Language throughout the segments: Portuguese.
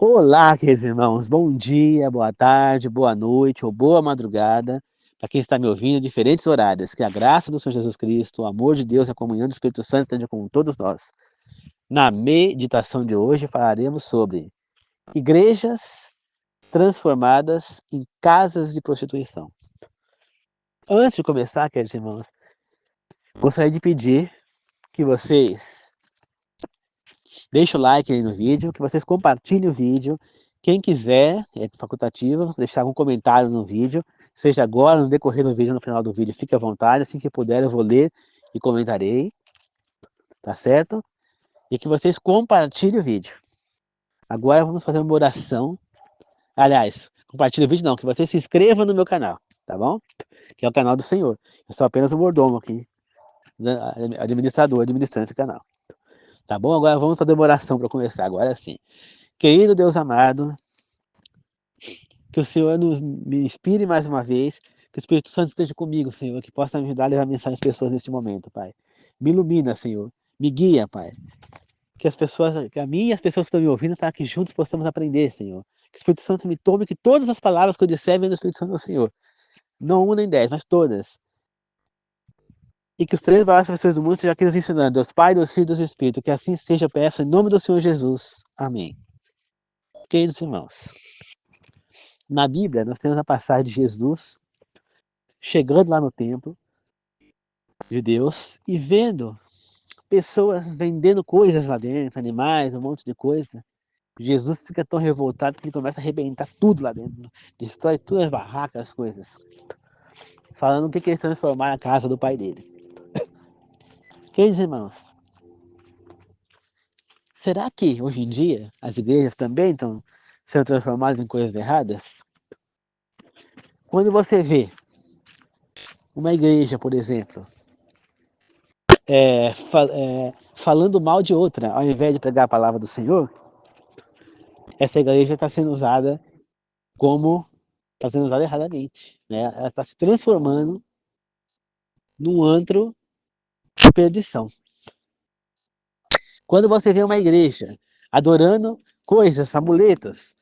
Olá, queridos irmãos, bom dia, boa tarde, boa noite ou boa madrugada, para quem está me ouvindo em diferentes horários. Que a graça do Senhor Jesus Cristo, o amor de Deus e a comunhão do Espírito Santo esteja com todos nós. Na meditação de hoje falaremos sobre igrejas transformadas em casas de prostituição. Antes de começar, queridos irmãos, gostaria de pedir que vocês deixem o like aí no vídeo, que vocês compartilhem o vídeo. Quem quiser, é facultativo, deixar um comentário no vídeo, seja agora, no decorrer do vídeo, no final do vídeo, fique à vontade, assim que puder eu vou ler e comentarei, tá certo? E que vocês compartilhem o vídeo. Agora vamos fazer uma oração. Aliás, compartilhe o vídeo não, que vocês se inscrevam no meu canal, tá bom? Que é o canal do Senhor. Eu sou apenas um mordomo aqui, administrador, administrando esse canal. Tá bom? Agora vamos fazer uma oração para começar, agora sim. Querido Deus amado, que o Senhor me inspire mais uma vez, que o Espírito Santo esteja comigo, Senhor, que possa me ajudar a levar a mensagem às pessoas neste momento, Pai. Me ilumina, Senhor. Me guia, Pai. Que as pessoas, que a mim e as pessoas que estão me ouvindo, para que juntos possamos aprender, Senhor. Que o Espírito Santo me tome, que todas as palavras que eu disser venham do Espírito Santo do Senhor. Não uma nem 10, mas todas. E que os três maiores professores do mundo estejam aqui nos ensinando, Deus Pai, Deus Filho e Deus Espírito. Que assim seja, peço, em nome do Senhor Jesus. Amém. Queridos irmãos, na Bíblia nós temos a passagem de Jesus chegando lá no templo de Deus e vendo pessoas vendendo coisas lá dentro, animais, um monte de coisa. Jesus fica tão revoltado que ele começa a arrebentar tudo lá dentro, destrói todas as barracas, as coisas, falando o que ele transformar a casa do pai dele. Queridos irmãos, será que hoje em dia as igrejas também estão sendo transformadas em coisas erradas? Quando você vê uma igreja, por exemplo, falando mal de outra, ao invés de pregar a palavra do Senhor, essa igreja está sendo usada como está sendo usada erradamente, né? Ela está se transformando num antro de perdição. Quando você vê uma igreja adorando coisas, amuletos,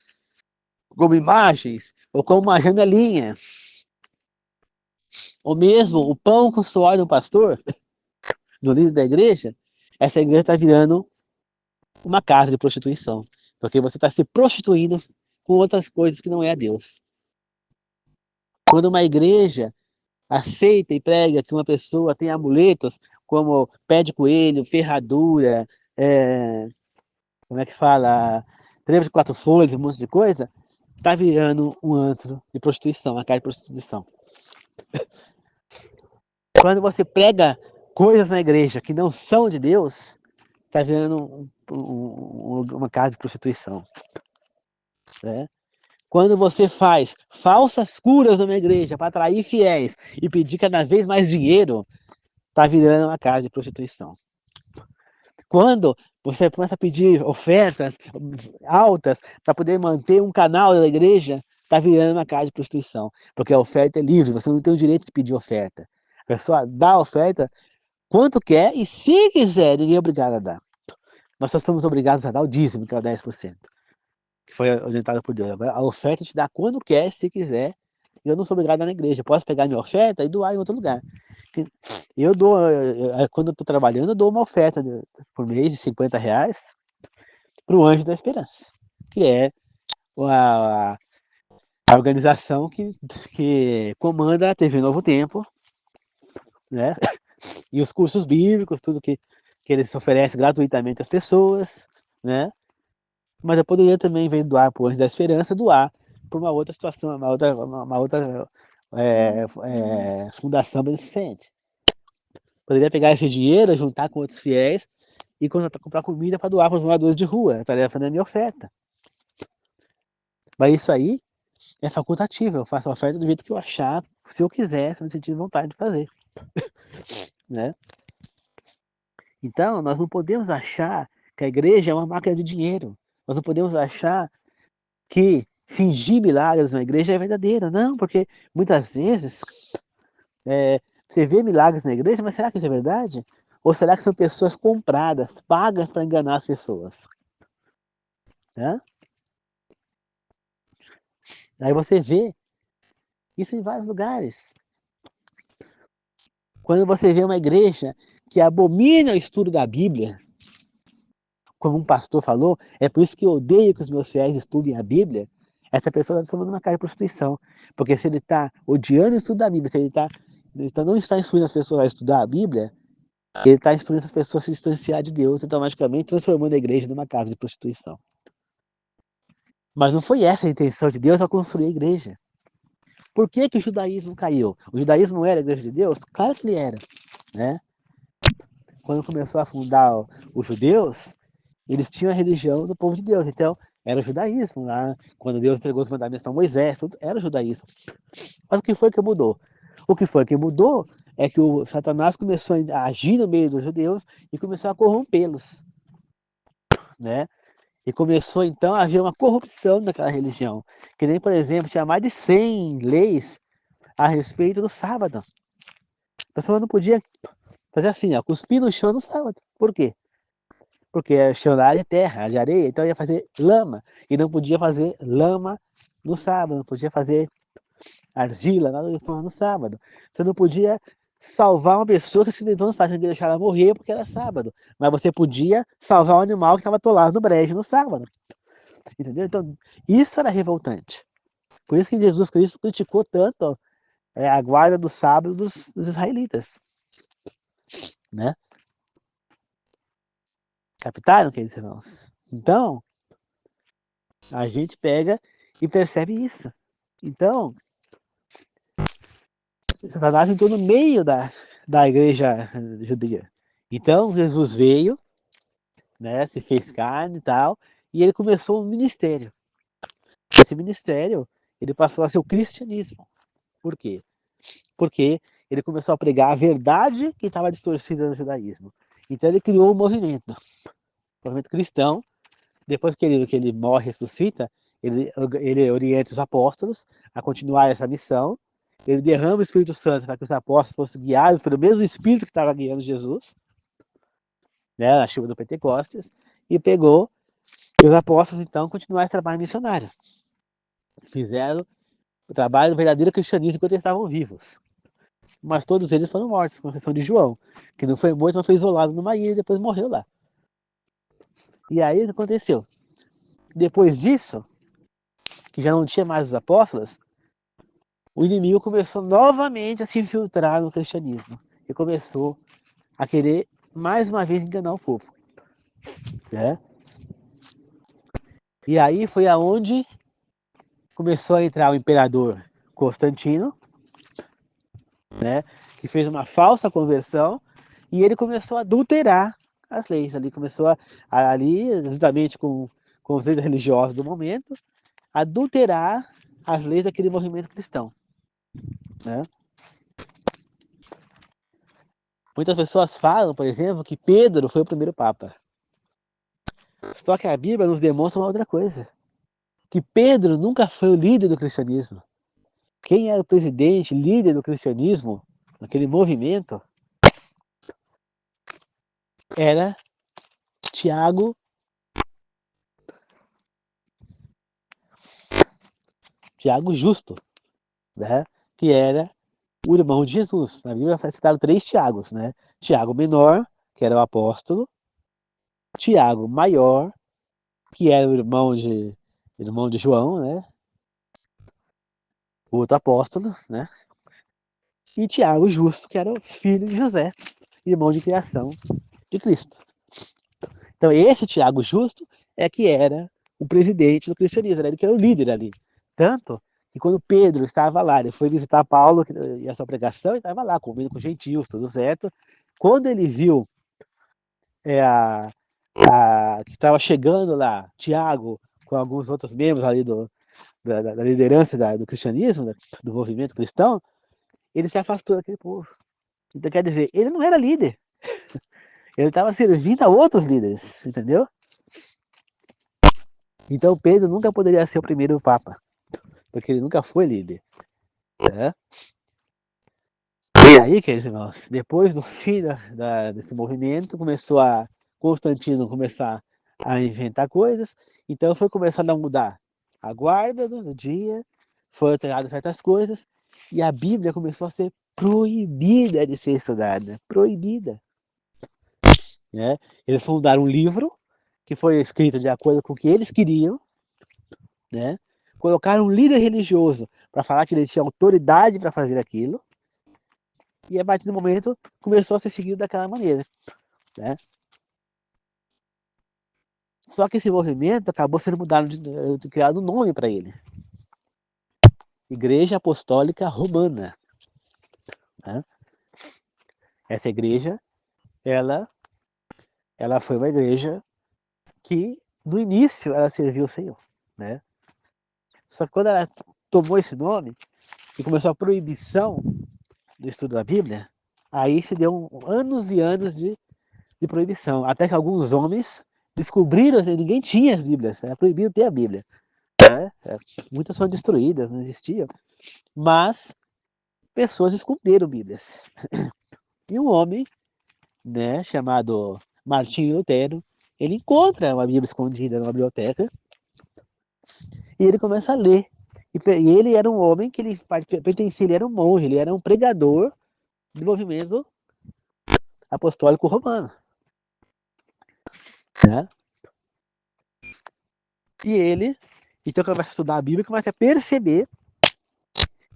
como imagens, ou como uma janelinha, ou mesmo o pão com o suor do pastor, do líder da igreja, essa igreja está virando uma casa de prostituição, porque você está se prostituindo com outras coisas que não é a Deus. Quando uma igreja aceita e prega que uma pessoa tem amuletos como pé de coelho, ferradura, como é que fala, treva de 4 folhas, um monte de coisa, tá virando um antro de prostituição, uma casa de prostituição. Quando você prega coisas na igreja que não são de Deus, tá virando uma casa de prostituição, né? Quando você faz falsas curas numa igreja para atrair fiéis e pedir cada vez mais dinheiro, tá virando uma casa de prostituição. Quando você começa a pedir ofertas altas para poder manter um canal da igreja, está virando uma casa de prostituição. Porque a oferta é livre, você não tem o direito de pedir oferta. A pessoa dá a oferta quanto quer e se quiser, ninguém é obrigado a dar. Nós só somos obrigados a dar o dízimo, que é o 10%, que foi orientado por Deus. Agora, a oferta te dá quando quer, se quiser, e eu não sou obrigado a dar na igreja. Eu posso pegar minha oferta e doar em outro lugar. Eu dou, quando eu estou trabalhando, eu dou uma oferta por mês de R$ 50 para o Anjo da Esperança, que é a, a organização que comanda a TV Novo Tempo, né? E os cursos bíblicos, tudo que eles oferecem gratuitamente às pessoas, né? Mas eu poderia também, em vez de doar para o Anjo da Esperança, doar para uma outra situação, uma outra fundação beneficente. Poderia pegar esse dinheiro, juntar com outros fiéis e comprar comida para doar para os moradores de rua. Eu estaria fazendo a minha oferta. Mas isso aí é facultativo. Eu faço a oferta do jeito que eu achar, se eu quiser, se eu sentir vontade de fazer, né? Então, nós não podemos achar que a igreja é uma máquina de dinheiro. Nós não podemos achar que fingir milagres na igreja é verdadeiro. Não, porque muitas vezes você vê milagres na igreja, mas será que isso é verdade? Ou será que são pessoas compradas, pagas para enganar as pessoas? Né? Aí você vê isso em vários lugares. Quando você vê uma igreja que abomina o estudo da Bíblia, como um pastor falou, é por isso que eu odeio que os meus fiéis estudem a Bíblia, essa pessoa está tomando uma cara de prostituição. Porque se ele está odiando o estudo da Bíblia, se não está instruindo as pessoas a estudar a Bíblia, ele está instruindo as pessoas a se distanciar de Deus, automaticamente transformando a igreja numa casa de prostituição. Mas não foi essa a intenção de Deus ao construir a igreja. Por que que o judaísmo caiu? O judaísmo não era a igreja de Deus? Claro que ele era, né? Quando começou a fundar os judeus, eles tinham a religião do povo de Deus, então era o judaísmo lá, quando Deus entregou os mandamentos para Moisés, tudo era o judaísmo. Mas o que foi que mudou? O que foi que mudou é que o Satanás começou a agir no meio dos judeus e começou a corrompê-los, né? E começou então a haver uma corrupção naquela religião, que nem, por exemplo, tinha mais de 100 leis a respeito do sábado. A pessoa não podia fazer assim, ó, cuspir no chão no sábado. Por quê? Porque é chão de terra, de areia, então ia fazer lama. E não podia fazer lama no sábado, não podia fazer argila, nada no sábado. Você não podia salvar uma pessoa que se acidentou no sábado, deixar ela morrer porque era sábado. Mas você podia salvar um animal que estava atolado no brejo no sábado. Entendeu? Então, isso era revoltante. Por isso que Jesus Cristo criticou tanto a guarda do sábado dos israelitas. Né? Captaram, queridos irmãos? Então, a gente pega e percebe isso. Então, Satanás entrou no meio da igreja judia. Então, Jesus veio, né, se fez carne e tal, e ele começou um ministério. Esse ministério, ele passou a ser o cristianismo. Por quê? Porque ele começou a pregar a verdade que estava distorcida no judaísmo. Então, ele criou um movimento cristão. Depois que ele morre e ressuscita, ele orienta os apóstolos a continuar essa missão. Ele derrama o Espírito Santo para que os apóstolos fossem guiados pelo mesmo Espírito que estava guiando Jesus, né, na chuva do Pentecostes, e pegou e os apóstolos, então, continuaram esse trabalho missionário. Fizeram o trabalho do verdadeiro cristianismo enquanto eles estavam vivos. Mas todos eles foram mortos, com exceção de João, que não foi morto, mas foi isolado numa ilha e depois morreu lá. E aí o que aconteceu? Depois disso, que já não tinha mais os apóstolos, o inimigo começou novamente a se infiltrar no cristianismo e começou a querer mais uma vez enganar o povo, né? E aí foi aonde começou a entrar o imperador Constantino, né? Que fez uma falsa conversão e ele começou a adulterar as leis. Ali começou ali, juntamente com os líderes religiosos do momento, adulterar as leis daquele movimento cristão, né? Muitas pessoas falam, por exemplo, que Pedro foi o primeiro papa. Só que a Bíblia nos demonstra uma outra coisa. Que Pedro nunca foi o líder do cristianismo. Quem era o presidente, líder do cristianismo, naquele movimento, era Tiago, Tiago Justo, né? Que era o irmão de Jesus. Na Bíblia foi citado 3 Tiagos, né? Tiago menor, que era o apóstolo, Tiago maior, que era o irmão de João, né? O outro apóstolo, né? E Tiago Justo, que era o filho de José, irmão de criação de Cristo. Então, esse Tiago Justo é que era o presidente do cristianismo, era ele que era o líder ali. Tanto que quando Pedro estava lá, ele foi visitar Paulo e a sua pregação, e estava lá, comendo com gentios, tudo certo. Quando ele viu que estava chegando lá, Tiago, com alguns outros membros ali da liderança do cristianismo, do movimento cristão, ele se afastou daquele povo. Então, quer dizer, ele não era líder. Ele estava servindo a outros líderes, entendeu? Então Pedro nunca poderia ser o primeiro papa, porque ele nunca foi líder. Né? E aí, queridos irmãos, depois do fim desse movimento, Constantino começar a inventar coisas, então foi começando a mudar a guarda do dia, foram tiradas certas coisas, e a Bíblia começou a ser proibida de ser estudada. Proibida. Né? Eles fundaram um livro que foi escrito de acordo com o que eles queriam, né? Colocaram um líder religioso para falar que ele tinha autoridade para fazer aquilo, e a partir do momento começou a ser seguido daquela maneira. Né? Só que esse movimento acabou sendo mudado, criado um nome para ele. Igreja Apostólica Romana. Né? Essa igreja, ela foi uma igreja que, no início, ela serviu o Senhor. Né? Só que quando ela tomou esse nome e começou a proibição do estudo da Bíblia, aí se deu anos e anos de proibição. Até que alguns homens descobriram que ninguém tinha as Bíblias. Era proibido ter a Bíblia. Né? Muitas foram destruídas, não existiam. Mas pessoas esconderam Bíblias. E um homem, né, chamado Martinho Lutero, ele encontra uma Bíblia escondida numa biblioteca e ele começa a ler. E ele era um homem que ele pertencia, ele era um monge, ele era um pregador do movimento apostólico romano. Né? E ele, então, começa a estudar a Bíblia e começa a perceber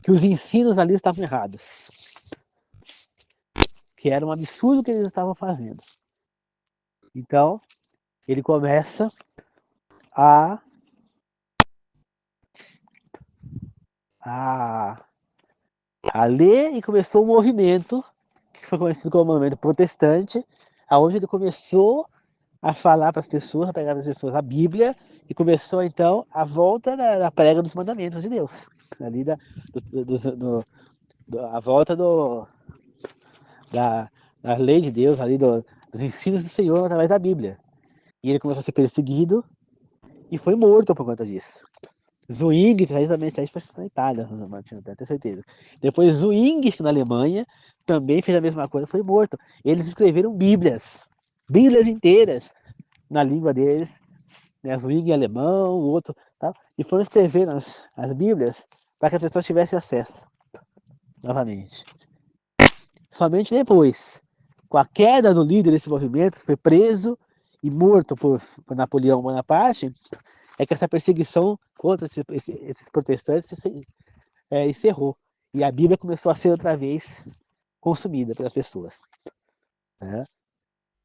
que os ensinos ali estavam errados. Que era um absurdo o que eles estavam fazendo. Então, ele começa a ler e começou um movimento que foi conhecido como movimento protestante, aonde ele começou a falar para as pessoas, a pregar para as pessoas a Bíblia, e começou então a volta da prega dos mandamentos de Deus, ali a volta da lei de Deus, ali dos ensinos do Senhor através da Bíblia. E ele começou a ser perseguido e foi morto por conta disso. Zwingli, também está na Itália, não tenho certeza. Depois Zwingli, na Alemanha, também fez a mesma coisa, foi morto. Eles escreveram Bíblias inteiras na língua deles, né? Zwingli em alemão, o outro, tal, e foram escrevendo as Bíblias para que as pessoas tivessem acesso, novamente. Somente depois, com a queda do líder desse movimento, que foi preso e morto por Napoleão Bonaparte, é que essa perseguição contra esses protestantes encerrou. E a Bíblia começou a ser outra vez consumida pelas pessoas. Né?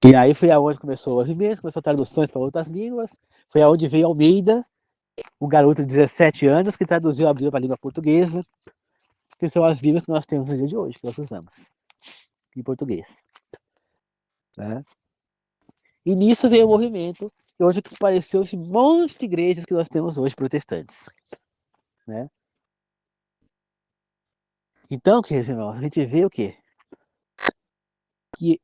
E aí foi aonde começou o movimento, começou traduções para outras línguas, foi aonde veio Almeida, um garoto de 17 anos que traduziu a Bíblia para a língua portuguesa, que são as Bíblias que nós temos no dia de hoje, que nós usamos em português. Né? E nisso veio o movimento, e hoje apareceu esse monte de igrejas que nós temos hoje, protestantes. Né? Então, queridos irmãos, a gente vê o quê? Que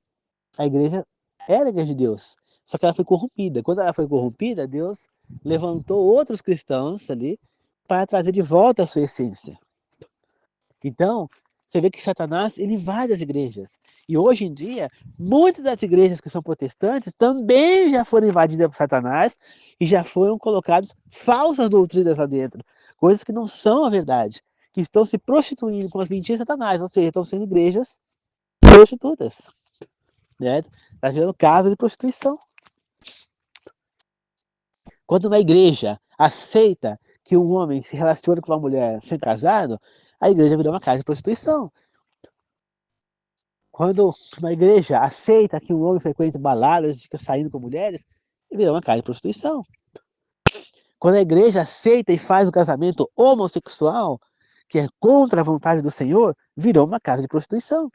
a igreja era a igreja de Deus, só que ela foi corrompida. Quando ela foi corrompida, Deus levantou outros cristãos ali para trazer de volta a sua essência. Então, você vê que Satanás, ele invade as igrejas. E hoje em dia, muitas das igrejas que são protestantes também já foram invadidas por Satanás e já foram colocadas falsas doutrinas lá dentro. Coisas que não são a verdade. Que estão se prostituindo com as mentiras de Satanás. Ou seja, estão sendo igrejas prostitutas. Né? Está gerando casa de prostituição. Quando uma igreja aceita que um homem se relacione com uma mulher sem casado, a igreja virou uma casa de prostituição. Quando uma igreja aceita que um homem frequenta baladas e fica saindo com mulheres, virou uma casa de prostituição. Quando a igreja aceita e faz o casamento homossexual, que é contra a vontade do Senhor, virou uma casa de prostituição.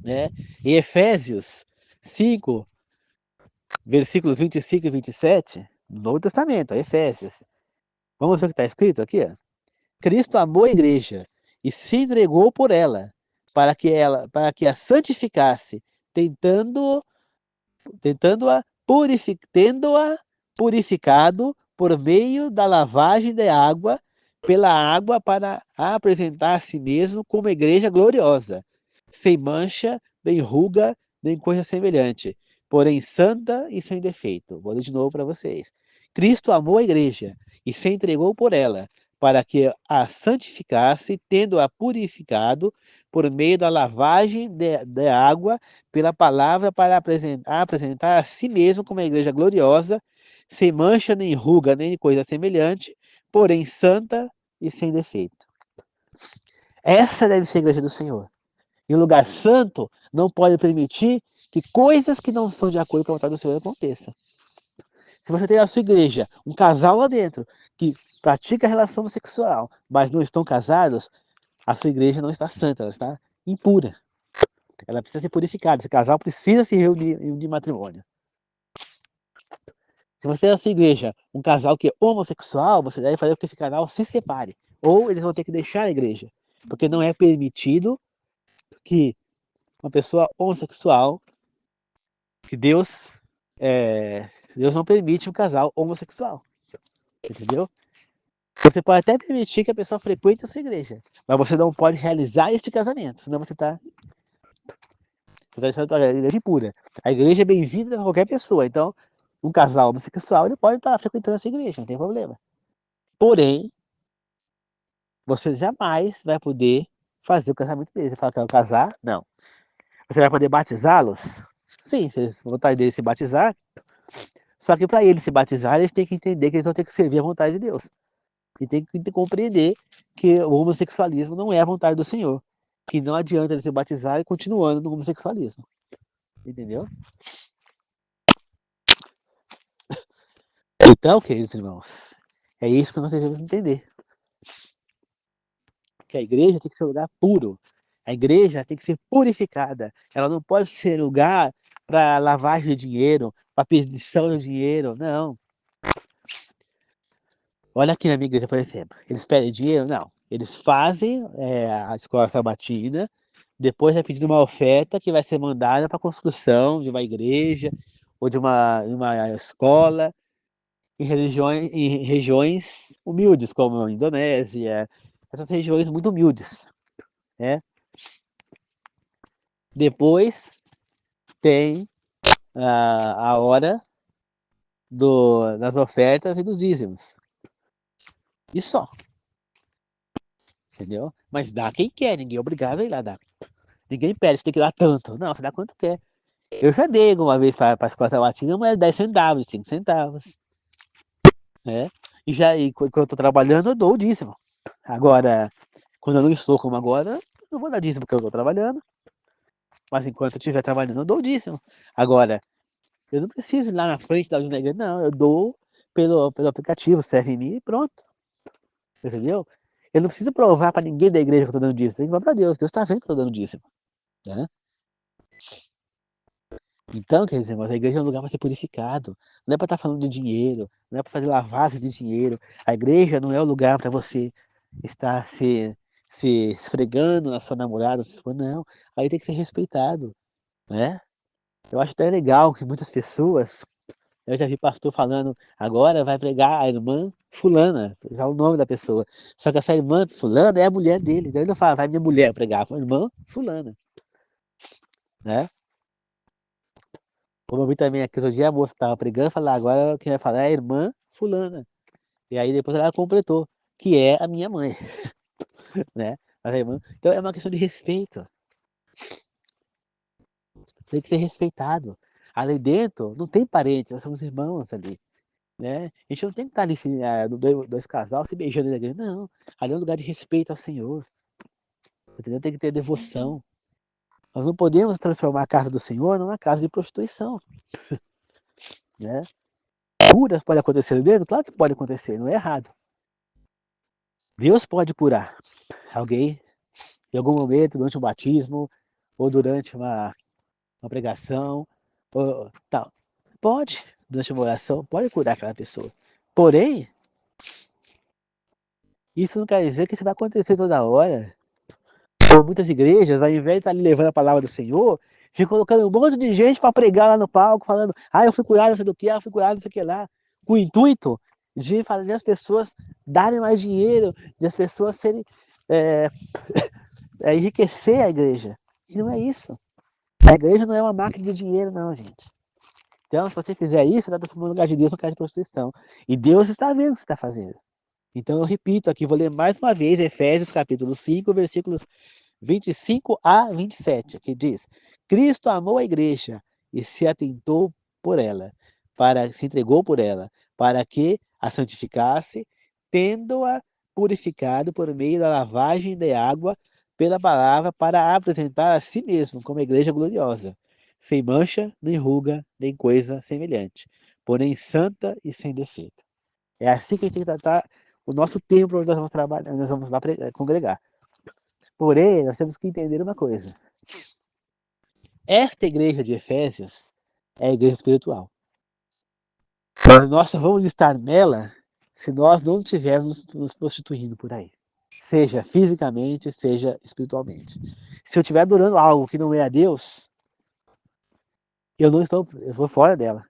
Né? Em Efésios 5, versículos 25 e 27, no Novo Testamento, Efésios. Vamos ver o que está escrito aqui? Ó. Cristo amou a igreja e se entregou por ela, para que a santificasse, tendo-a purificado por meio da lavagem de água, pela água, para apresentar a si mesmo como igreja gloriosa, sem mancha, nem ruga, nem coisa semelhante, porém santa e sem defeito. Vou ler de novo para vocês. Cristo amou a igreja e se entregou por ela, para que a santificasse, tendo-a purificado por meio da lavagem de água pela palavra, para apresentar a si mesmo como uma igreja gloriosa, sem mancha, nem ruga, nem coisa semelhante, porém santa e sem defeito. Essa deve ser a igreja do Senhor. E um lugar santo não pode permitir que coisas que não são de acordo com a vontade do Senhor aconteçam. Se você tem na sua igreja um casal lá dentro que pratica relação sexual, mas não estão casados, a sua igreja não está santa, ela está impura. Ela precisa ser purificada. Esse casal precisa se reunir em matrimônio. Se você tem na sua igreja um casal que é homossexual, você deve fazer com que esse casal se separe. Ou eles vão ter que deixar a igreja. Porque não é permitido que uma pessoa homossexual, que Deus não permite um casal homossexual. Entendeu? Você pode até permitir que a pessoa frequente a sua igreja, mas você não pode realizar este casamento, senão você está deixando a igreja impura. A igreja é bem-vinda a qualquer pessoa, então um casal homossexual ele pode estar frequentando a sua igreja, não tem problema. Porém, você jamais vai poder fazer o casamento deles. Você fala que vai casar? Não. Você vai poder batizá-los? Sim, se eles vontade deles se batizar. Só que para eles se batizar, eles têm que entender que eles vão ter que servir à vontade de Deus. E tem que compreender que o homossexualismo não é a vontade do Senhor. Que não adianta ele se batizar e continuando no homossexualismo. Entendeu? Então, queridos irmãos, é isso que nós devemos entender. Que a igreja tem que ser um lugar puro. A igreja tem que ser purificada. Ela não pode ser lugar para lavagem de dinheiro, para perdição de dinheiro. Não. Olha aqui na minha igreja, por exemplo. Eles pedem dinheiro? Não. Eles fazem a escola sabatina, depois é pedida uma oferta que vai ser mandada para a construção de uma igreja ou de uma escola em regiões humildes, como a Indonésia, essas regiões muito humildes. Né? Depois tem a hora das ofertas e dos dízimos. E só. Entendeu? Mas dá quem quer, ninguém é obrigado a ir lá dar. Ninguém pede, você tem que dar tanto. Não, você dá quanto quer. Eu já dei uma vez para a escola sabatina, mas 10 centavos, 5 centavos. Né? E quando eu estou trabalhando, eu dou o dízimo. Agora, quando eu não estou como agora, eu não vou dar dízimo porque eu estou trabalhando. Mas enquanto eu estiver trabalhando, eu dou o dízimo. Agora, eu não preciso ir lá na frente da igreja, não. Eu dou pelo aplicativo, CRM e pronto. Entendeu? Eu não preciso provar para ninguém da igreja que eu estou dando dízimo. Tem que provar para Deus. Deus está vendo que eu estou dando dízimo. Né? Então, quer dizer, mas a igreja é um lugar para ser purificado. Não é para estar falando de dinheiro, não é para fazer lavagem de dinheiro. A igreja não é o lugar para você estar se esfregando na sua namorada, não. Aí tem que ser respeitado, né? Eu acho até legal que muitas pessoas, eu já vi pastor falando, agora vai pregar a irmã fulana, já o nome da pessoa. Só que essa irmã fulana é a mulher dele. Então ele não fala, vai minha mulher pregar, fala, irmã fulana, né? Como eu vi também aqui, outro dia a moça estava pregando, falar agora quem vai falar é a irmã fulana. E aí depois ela completou, que é a minha mãe, né? Mas a irmã... Então é uma questão de respeito. Tem que ser respeitado. Ali dentro não tem parentes, nós somos irmãos ali. Né? A gente não tem que estar ali dois casais se beijando na igreja, não. Ali é um lugar de respeito ao Senhor. Entendeu? Tem que ter devoção. Nós não podemos transformar a casa do Senhor numa casa de prostituição. Né? Curas pode acontecer ali dentro? Claro que pode acontecer, não é errado. Deus pode curar alguém em algum momento, durante um batismo, ou durante uma pregação, ou tal. Pode, durante uma oração, pode curar aquela pessoa. Porém, isso não quer dizer que isso vai acontecer toda hora. Por muitas igrejas, ao invés de estar ali levando a palavra do Senhor, fica colocando um monte de gente para pregar lá no palco, falando, eu fui curado, não sei do que, eu fui curado, não sei o que lá. Com o intuito de fazer as pessoas darem mais dinheiro, de as pessoas serem enriquecer a igreja. E não é isso. A igreja não é uma máquina de dinheiro, não, gente. Então, se você fizer isso, você está transformando o lugar de Deus no lugar de prostituição. E Deus está vendo o que você está fazendo. Então eu repito aqui, vou ler mais uma vez Efésios capítulo 5, versículos 25 a 27, que diz: Cristo amou a igreja e se atentou por ela, se entregou por ela, para que a santificasse, tendo-a purificado por meio da lavagem de água pela palavra, para apresentar a si mesmo como a igreja gloriosa, sem mancha, nem ruga, nem coisa semelhante, porém santa e sem defeito. É assim que a gente tem que tratar o nosso templo onde nós vamos trabalhar, nós vamos lá congregar. Porém, nós temos que entender uma coisa. Esta igreja de Efésios é a igreja espiritual. Mas nós só vamos estar nela se nós não estivermos nos prostituindo por aí. Seja fisicamente, seja espiritualmente. Se eu estiver adorando algo que não é a Deus, eu estou fora dela.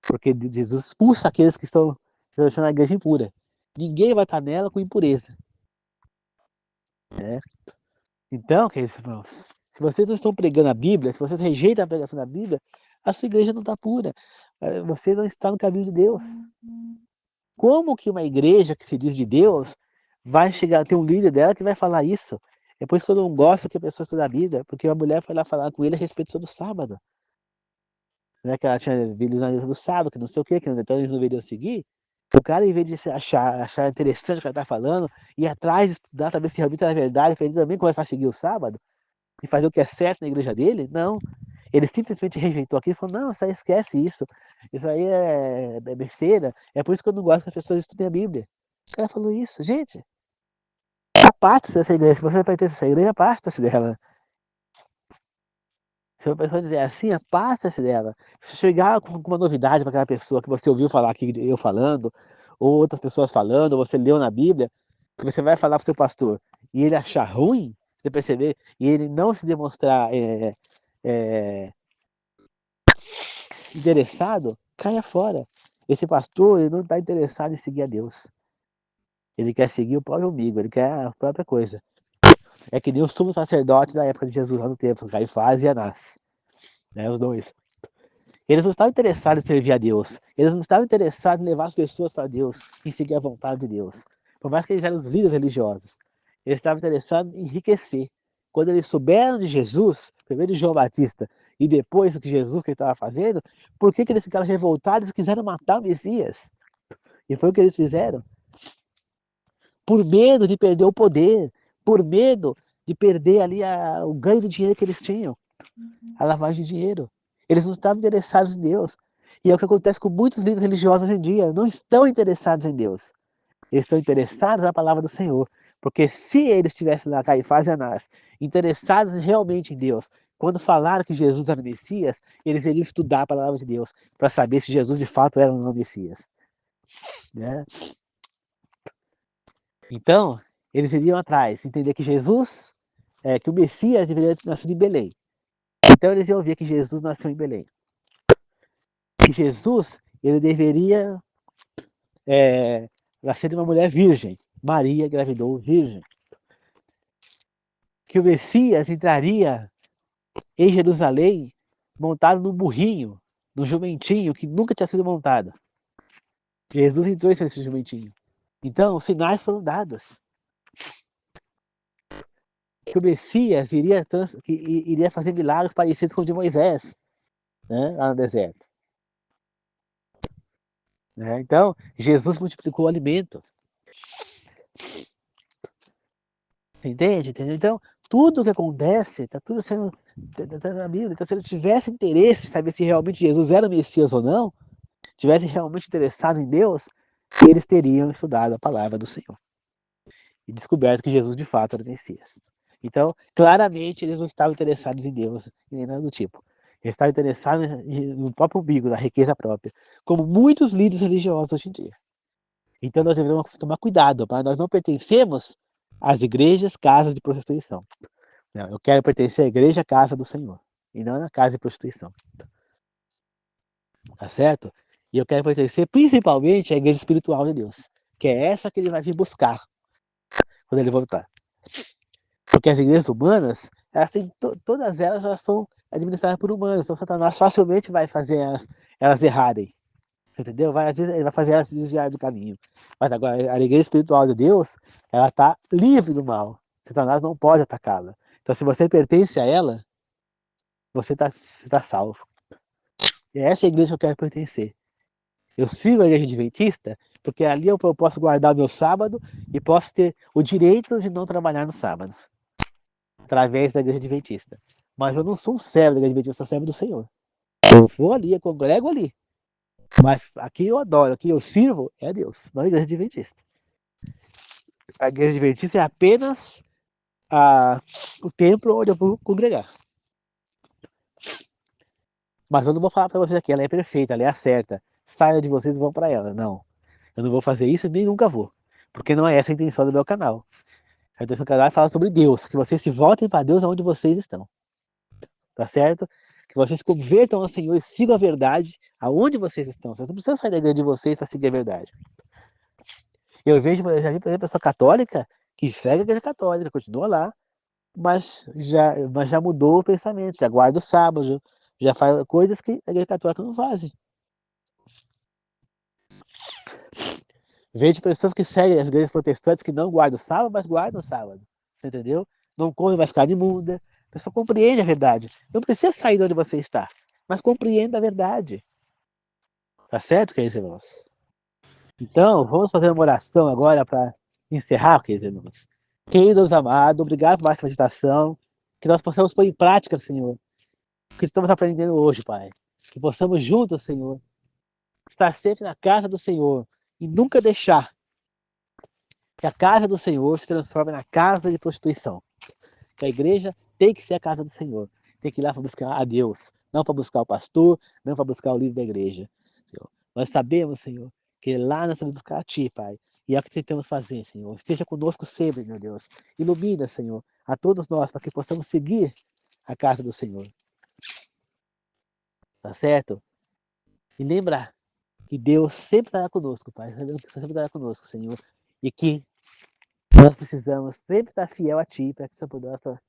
Porque Jesus expulsa aqueles que estão deixando a igreja impura. Ninguém vai estar nela com impureza. Né? Então, queridos irmãos, se vocês não estão pregando a Bíblia, se vocês rejeitam a pregação da Bíblia, a sua igreja não está pura. Você não está no caminho de Deus. Como que uma igreja que se diz de Deus vai chegar a ter um líder dela que vai falar isso? É por isso que eu não gosto que a pessoa estude a Bíblia, porque uma mulher foi lá falar com ele a respeito sobre o sábado. Né, que ela tinha vindo na mesa do sábado, que não sei o quê, que então eles não deveriam seguir. O cara, em vez de achar interessante o que ela está falando, ir atrás, estudar, para ver se realmente era verdade, para ele também começar a seguir o sábado, e fazer o que é certo na igreja dele, não. Ele simplesmente rejeitou aquilo e falou, não, isso aí esquece isso. Isso aí é besteira. É por isso que eu não gosto que as pessoas estudem a Bíblia. O cara falou isso. Gente, aparte-se dessa igreja. Se você vai ter essa igreja, aparte-se dela. Se uma pessoa dizer assim, aparte-se dela. Se chegar com uma novidade para aquela pessoa que você ouviu falar aqui, eu falando, ou outras pessoas falando, ou você leu na Bíblia, que você vai falar para o seu pastor, e ele achar ruim, você perceber, e ele não se demonstrar é, interessado, caia fora. Esse pastor, ele não está interessado em seguir a Deus. Ele quer seguir o próprio umbigo, ele quer a própria coisa. É que nem o sumo sacerdote da época de Jesus lá no templo, Caifás e Anás, né, os dois. Eles não estavam interessados em servir a Deus. Eles não estavam interessados em levar as pessoas para Deus, em seguir a vontade de Deus. Por mais que eles eram os líderes religiosos, eles estavam interessados em enriquecer. Quando eles souberam de Jesus, primeiro de João Batista, e depois o que Jesus que ele estava fazendo, por que eles ficaram revoltados e quiseram matar o Messias? E foi o que eles fizeram. Por medo de perder o poder, por medo de perder ali o ganho do dinheiro que eles tinham, a lavagem de dinheiro. Eles não estavam interessados em Deus. E é o que acontece com muitos líderes religiosos hoje em dia. Não estão interessados em Deus. Eles estão interessados na palavra do Senhor. Porque se eles estivessem lá, Caifás e Anás, interessados realmente em Deus, quando falaram que Jesus era o Messias, eles iriam estudar a palavra de Deus para saber se Jesus de fato era ou não o Messias. Né? Então, eles iriam atrás, entender que Jesus, que o Messias deveria ter nascido em Belém. Então eles iam ver que Jesus nasceu em Belém. Que Jesus, ele deveria nascer de uma mulher virgem. Maria engravidou virgem. Que o Messias entraria em Jerusalém montado num burrinho, num jumentinho que nunca tinha sido montado. Jesus entrou nesse jumentinho. Então, os sinais foram dados. Que o Messias iria fazer milagres parecidos com o de Moisés, né, lá no deserto. Né? Então, Jesus multiplicou o alimento. Entende? Entendeu? Então, tudo que acontece, está tudo sendo tá na Bíblia. Então, se ele tivesse interesse em saber se realmente Jesus era o Messias ou não, tivesse realmente interessado em Deus, eles teriam estudado a palavra do Senhor e descoberto que Jesus de fato era o Messias. Então, claramente, eles não estavam interessados em Deus, nem nada do tipo. Eles estavam interessados no próprio umbigo, na riqueza própria, como muitos líderes religiosos hoje em dia. Então, nós devemos tomar cuidado, para nós não pertencermos às igrejas, casas de prostituição. Não, eu quero pertencer à igreja, casa do Senhor, e não na casa de prostituição. Tá certo? E eu quero pertencer principalmente à igreja espiritual de Deus, que é essa que ele vai vir buscar quando ele voltar. Porque as igrejas humanas, todas elas são administradas por humanos, então Satanás facilmente vai fazer elas errarem. Entendeu? Às vezes ele vai fazer ela se desviar do caminho. Mas agora, a igreja espiritual de Deus, ela está livre do mal. Satanás não pode atacá-la. Então, se você pertence a ela, você tá salvo. E é essa igreja que eu quero pertencer. Eu sigo a igreja adventista porque ali eu posso guardar o meu sábado e posso ter o direito de não trabalhar no sábado, através da igreja adventista. Mas eu não sou um servo da igreja adventista, eu sou servo do Senhor. Eu vou ali, eu congrego ali. Mas aqui eu adoro, aqui eu sirvo é Deus, não a igreja adventista. A igreja adventista é apenas o templo onde eu vou congregar. Mas eu não vou falar para vocês aqui, ela é perfeita, ela é a certa. Saia de vocês e vão para ela. Não, eu não vou fazer isso nem nunca vou. Porque não é essa a intenção do meu canal. A intenção do canal é falar sobre Deus, que vocês se voltem para Deus aonde vocês estão. Tá certo? Que vocês se convertam ao Senhor e sigam a verdade aonde vocês estão. Vocês não precisam sair da igreja de vocês para seguir a verdade. Eu já vi, por exemplo, pessoa católica que segue a igreja católica, continua lá, mas já mudou o pensamento, já guarda o sábado, já faz coisas que a igreja católica não fazem. Vejo pessoas que seguem as igrejas protestantes que não guardam o sábado, mas guardam o sábado. Você entendeu? Não come mais carne imunda. A pessoa compreende a verdade. Não precisa sair de onde você está, mas compreenda a verdade. Tá certo, queridos irmãos? Então, vamos fazer uma oração agora para encerrar, queridos irmãos. Queridos amados, obrigado por essa meditação. Que nós possamos pôr em prática, Senhor, o que estamos aprendendo hoje, Pai. Que possamos juntos, Senhor, estar sempre na casa do Senhor e nunca deixar que a casa do Senhor se transforme na casa de prostituição. Que a igreja tem que ser a casa do Senhor. Tem que ir lá para buscar a Deus, não para buscar o pastor, não para buscar o líder da igreja. Senhor. Nós sabemos, Senhor, que lá nós vamos buscar a Ti, Pai. E é o que tentamos fazer, Senhor. Esteja conosco sempre, meu Deus. Ilumina, Senhor, a todos nós, para que possamos seguir a casa do Senhor. Tá certo? E lembrar que Deus sempre estará conosco, Pai. Sempre estará conosco, Senhor. E que nós precisamos sempre estar fiel a Ti, para que você possa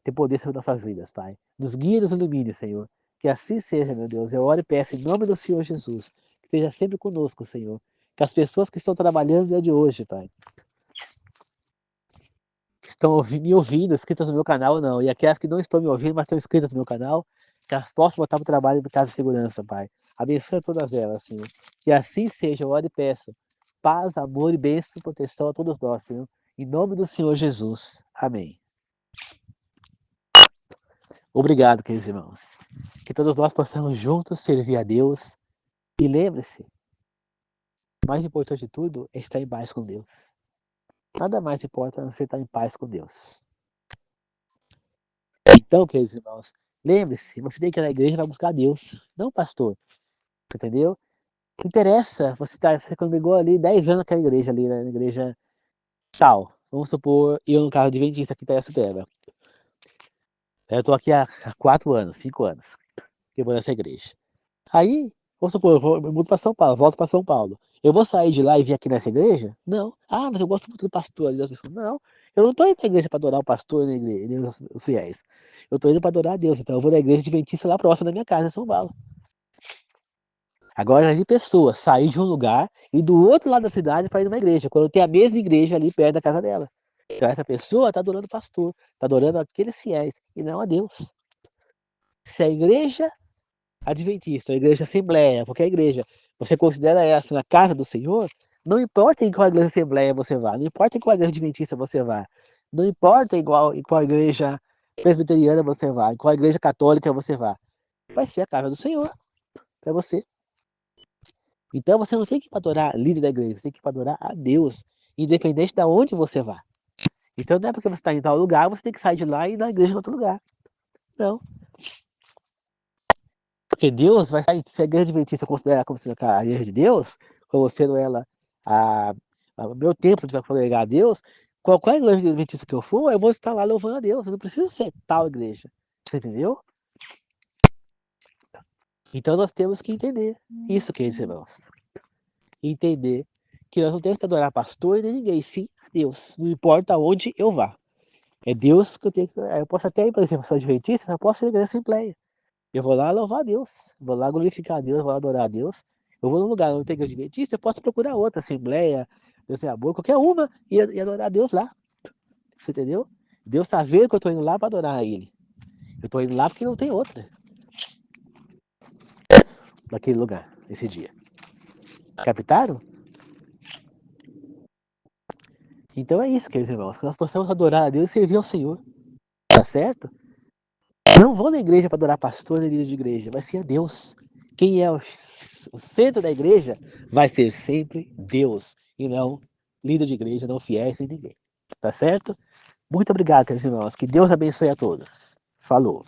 ter poder sobre nossas vidas, Pai. Nos guie e nos ilumine, Senhor. Que assim seja, meu Deus. Eu oro e peço em nome do Senhor Jesus. Que esteja sempre conosco, Senhor. Que as pessoas que estão trabalhando no dia de hoje, Pai, que estão me ouvindo, inscritas no meu canal, não. E aquelas que não estão me ouvindo, mas estão inscritas no meu canal, que elas possam voltar para o trabalho de casa de segurança, Pai. Abençoe todas elas, Senhor. Que assim seja, eu oro e peço. Paz, amor e bênção e proteção a todos nós, Senhor. Em nome do Senhor Jesus. Amém. Obrigado, queridos irmãos. Que todos nós possamos juntos servir a Deus. E lembre-se, o mais importante de tudo é estar em paz com Deus. Nada mais importa você estar em paz com Deus. Então, queridos irmãos, lembre-se, você tem que ir na igreja para buscar Deus, não pastor. Entendeu? Não interessa, você congregou ali 10 anos naquela igreja ali, na igreja tal. Vamos supor, eu no caso de Adventista aqui em Itaiaçupeba. Eu estou aqui há 4 anos, 5 anos, que eu vou nessa igreja. Aí, vamos supor, eu mudo para São Paulo, volto para São Paulo. Eu vou sair de lá e vir aqui nessa igreja? Não. Ah, mas eu gosto muito do pastor ali das pessoas. Não. Eu não estou indo para a igreja para adorar o pastor nem os fiéis. Eu estou indo para adorar a Deus. Então eu vou na igreja adventista lá próxima da minha casa, em São Paulo. Agora, de pessoa sair de um lugar e do outro lado da cidade para ir numa igreja, quando tem a mesma igreja ali perto da casa dela. Então essa pessoa está adorando o pastor, está adorando aqueles fiéis e não a Deus. Se a igreja adventista, a igreja assembleia, qualquer igreja, você considera essa na casa do Senhor, não importa em qual igreja assembleia você vá, não importa em qual igreja adventista você vá, não importa em qual igreja presbiteriana você vá, em qual igreja católica você vá, vai ser a casa do Senhor para você. Então você não tem que ir para adorar líder da igreja, você tem que ir para adorar a Deus, independente de onde você vá. Então não é porque você está em tal lugar, você tem que sair de lá e ir na igreja em outro lugar. Não. Porque Deus vai estar, se a igreja adventista considerar como sendo a igreja de Deus, como sendo ela o meu templo de congregar a Deus, qualquer igreja adventista que eu for, eu vou estar lá louvando a Deus. Eu não preciso ser tal igreja. Você entendeu? Então nós temos que entender isso, queridos irmãos. Entender que nós não temos que adorar pastor nem ninguém, sim a Deus. Não importa onde eu vá. É Deus que eu tenho que. Eu posso até ir, por exemplo, sou adventista, eu posso ir na igreja assembleia. Eu vou lá louvar a Deus, vou lá glorificar a Deus, vou lá adorar a Deus. Eu vou num lugar onde tem igreja adventista, eu posso procurar outra, Assembleia, Deus é Amor, qualquer uma, e adorar a Deus lá. Você entendeu? Deus está vendo que eu estou indo lá para adorar a Ele. Eu estou indo lá porque não tem outra naquele lugar, nesse dia. Captaram? Então é isso, queridos irmãos, que nós possamos adorar a Deus e servir ao Senhor. Tá certo? Não vou na igreja para adorar pastor nem líder de igreja, vai ser a Deus. Quem é o centro da igreja vai ser sempre Deus, e não líder de igreja, não fiéis nem ninguém. Tá certo? Muito obrigado, queridos irmãos. Que Deus abençoe a todos. Falou.